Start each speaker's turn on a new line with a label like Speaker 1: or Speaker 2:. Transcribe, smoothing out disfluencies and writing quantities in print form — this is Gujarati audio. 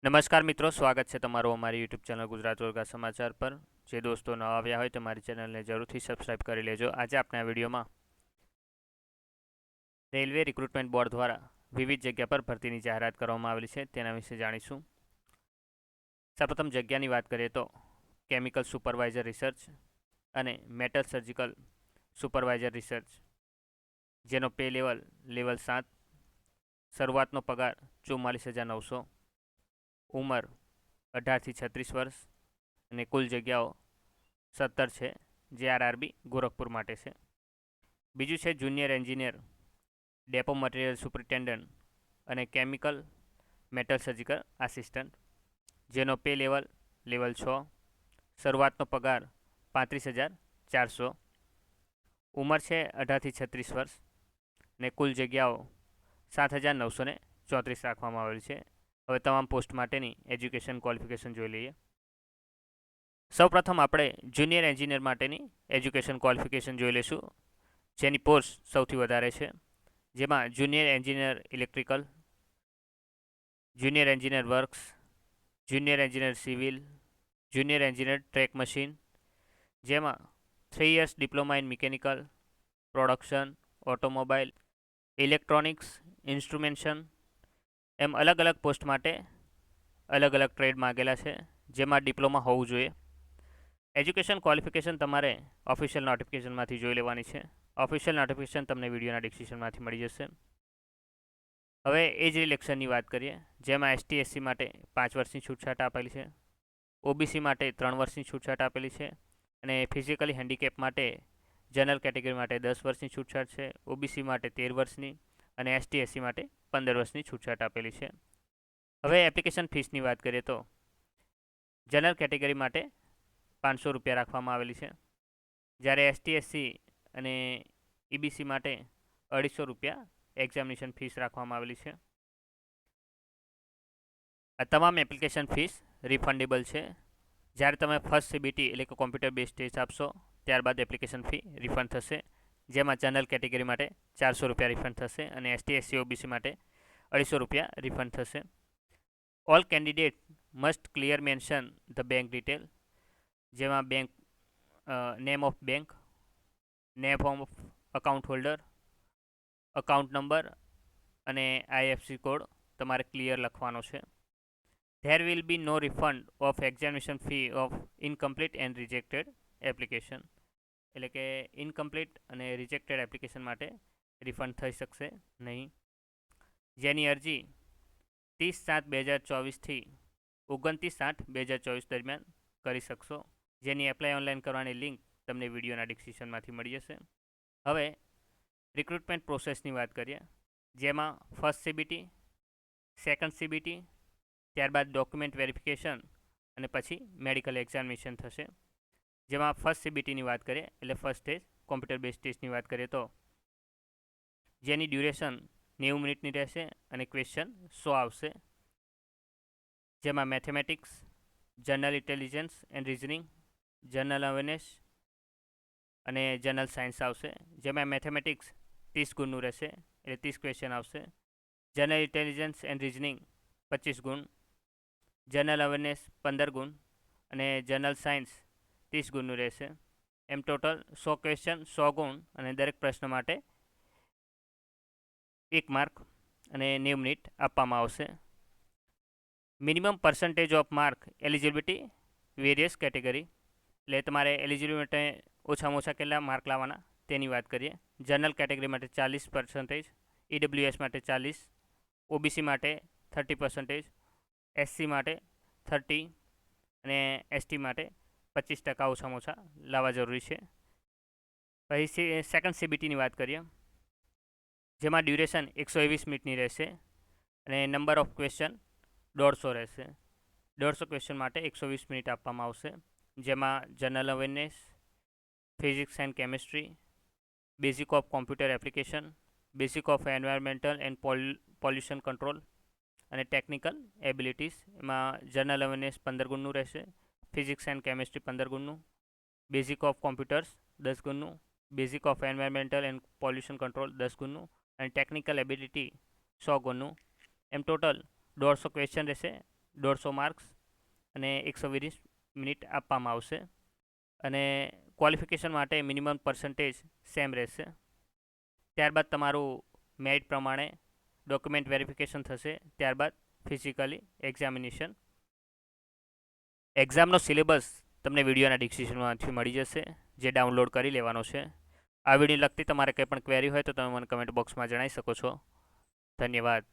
Speaker 1: નમસ્કાર મિત્રો, સ્વાગત છે તમારું અમારી યુટ્યુબ ચેનલ ગુજરાત વર્ગા સમાચાર પર। જે દોસ્તો નવા આવ્યા હોય તમારી ચેનલને જરૂરથી સબસ્ક્રાઇબ કરી લેજો। આજે આપણે આ વિડીયોમાં રેલવે રિક્રુટમેન્ટ બોર્ડ દ્વારા વિવિધ જગ્યા પર ભરતીની જાહેરાત કરવામાં આવેલી છે તેના વિશે જાણીશું। સૌપ્રથમ જગ્યાની વાત કરીએ તો કેમિકલ સુપરવાઇઝર રિસર્ચ અને મેટલ સર્જિકલ સુપરવાઇઝર રિસર્ચ, જેનો પે લેવલ 7, શરૂઆતનો પગાર 44,900, ઉંમર 18 થી 36 વર્ષ અને કુલ જગ્યાઓ 17 છે, જે આરઆરબી ગોરખપુર માટે છે। બીજું છે junior engineer, depot material superintendent અને કેમિકલ મેટલ સર્જિકલ આસિસ્ટન્ટ, જેનો પે લેવલ 6, શરૂઆતનો પગાર 35,400, ઉંમર છે 18 થી 36 વર્ષ અને કુલ જગ્યાઓ 7,934 રાખવામાં આવેલી છે। હવે તમામ પોસ્ટ માટેની એજ્યુકેશન ક્વોલિફિકેશન જોઈ લઈએ। સૌપ્રથમ આપણે જુનિયર એન્જિનિયર માટેની એજ્યુકેશન ક્વોલિફિકેશન જોઈ લઈશું, જેની પોસ્ટ સૌથી વધારે છે, જેમાં junior engineer electrical, junior engineer works, junior engineer civil, junior engineer track machine, જેમાં 3 years diploma in mechanical, production, automobile, electronics, instrumentation, એમ અલગ અલગ પોસ્ટ માટે અલગ અલગ ટ્રેડ માગેલા છે, જેમાં ડિપ્લોમા હોવું જોઈએ। એજ્યુકેશન ક્વોલિફિકેશન તમારે ઓફિશિયલ નોટિફિકેશનમાંથી જોઈ લેવાની છે। ઓફિશિયલ નોટિફિકેશન તમને વિડીયોના ડિસ્ક્રિપ્શનમાંથી મળી જશે। હવે એજ રિલેક્શનની વાત કરીએ, જેમાં એસટી એસસી માટે 5 વર્ષની છૂટછાટ આપેલી છે, ઓબીસી માટે 3 વર્ષની છૂટછાટ આપેલી છે અને ફિઝિકલી હેન્ડીકેપ માટે જનરલ કેટેગરી માટે 10 વર્ષની છૂટછાટ છે, ઓબીસી માટે 13 વર્ષની અને એસટી એસસી માટે 15 વર્ષની છૂટછાટ આપેલી છે। હવે એપ્લિકેશન ફીસની વાત કરીએ તો જનરલ કેટેગરી માટે 500 રૂપિયા રાખવામાં આવેલી છે, જ્યારે એસટી એસસી અને ઈબીસી માટે 250 રૂપિયા એક્ઝામિનેશન ફીસ રાખવામાં આવેલી છે। આ તમામ એપ્લિકેશન ફીસ રિફંડેબલ છે। જ્યારે તમે ફર્સ્ટ સીબીટી એટલે કે કોમ્પ્યુટર બેઝ ટેસ્ટ આપશો ત્યારબાદ એપ્લિકેશન ફી રિફંડ થશે, જેમાં જનરલ કેટેગરી માટે 400 રૂપિયા રિફંડ થશે અને એસટી એસસી ઓબીસી માટે 250 રૂપિયા રિફંડ થશે। All candidate must clear mention the bank detail, જેમાં bank name of bank, name of account holder, account number અને આઈએફસી કોડ તમારે ક્લિયર લખવાનો છે। There will be no refund of examination fee of incomplete and rejected application, એટલે કે ઇનકમ્પ્લીટ અને રિજેક્ટેડ એપ્લિકેશન માટે રિફંડ થઈ શકશે નહીં, જેની અરજી 30/7/2024 થી 29/8/2024 દરમિયાન કરી શકશો, જેની એપ્લાય ઓનલાઈન કરવાની લિંક તમને વિડીયોના ડિસ્ક્રિપ્શનમાંથી મળી જશે। હવે રિક્રુટમેન્ટ પ્રોસેસની વાત કરીએ, જેમાં ફર્સ્ટ સીબીટી, સેકન્ડ સીબીટી, ત્યારબાદ ડોક્યુમેન્ટ વેરિફિકેશન અને પછી મેડિકલ એક્ઝામિનેશન થશે। જેમાં ફર્સ્ટ સીબીટીની વાત કરીએ એટલે ફર્સ્ટ સ્ટેજ કોમ્પ્યુટર બેઝ ટેસ્ટની વાત કરીએ તો જેની ડ્યુરેશન 90 મિનિટની રહેશે અને ક્વેશ્ચન 100 આવશે, જેમાં mathematics, general intelligence and reasoning, general awareness અને જનરલ સાયન્સ આવશે, જેમાં મેથેમેટિક્સ 30 ગુણનું રહેશે એટલે 30 ક્વેશ્ચન આવશે, જનરલ ઇન્ટેલિજન્સ એન્ડ રિઝનિંગ 25 ગુણ, જનરલ અવેરનેસ 15 ગુણ અને જનરલ સાયન્સ 30 ગુણનું રહેશે। એમ ટોટલ 100 ક્વેશ્ચન 100 ગુણ અને દરેક પ્રશ્ન માટે 1 માર્ક અને 90 મિનિટ આપવામાં આવશે। Minimum percentage of mark eligibility various category, એટલે તમારે એલિજિબિલિટી માટે ઓછામાં ઓછા કેટલા માર્ક લાવવાના તેની વાત કરીએ। જનરલ કેટેગરી માટે 40%, ઈડબ્લ્યુએસ માટે 40%, ઓબીસી માટે 30%, એસસી માટે 30% અને એસટી માટે 25% ઓછામાં ઓછા લાવવા જરૂરી છે। પછી સેકન્ડ સીબીટીની વાત કરીએ, જેમાં ડ્યુરેશન 120 મિનિટની રહેશે અને નંબર ઓફ ક્વેશ્ચન 150 રહેશે। 150 ક્વેશ્ચન માટે 120 મિનિટ આપવામાં આવશે, જેમાં general awareness, physics and chemistry, basic of computer application, basic of environmental and pollution control અને ટેકનિકલ એબિલિટીઝ, એમાં જનરલ અવેરનેસ 15 ગુણનું રહેશે, ફિઝિક્સ એન્ડ કેમિસ્ટ્રી 15 ગુણનું, બેઝિક ઓફ કોમ્પ્યુટર્સ 10 ગુણનું, basic of environmental and pollution control 10 ગુણનું અને ટેકનિકલ એબિલિટી 100 ગુણનું। એમ ટોટલ 150 ક્વેશ્ચન રહેશે 150 માર્ક્સ અને 120 મિનિટ આપવામાં આવશે અને ક્વોલિફિકેશન માટે મિનિમમ પર્સન્ટેજ સેમ રહેશે. ત્યારબાદ તમારું મેરિટ પ્રમાણે ડોક્યુમેન્ટ વેરિફિકેશન થશે. ત્યારબાદ ફિઝિકલી એક્ઝામિનેશન. એક્ઝામનો સિલેબસ તમને વિડીયોના ડિસ્ક્રિપ્શનમાંથી મળી જશે, જે ડાઉનલોડ કરી લેવાનો છે. આ વિડીયો લગતી તમારે કંઈ પણ ક્વેરી હોય તો તમે મને કમેન્ટ બોક્સમાં જણાવી શકો છો. ધન્યવાદ.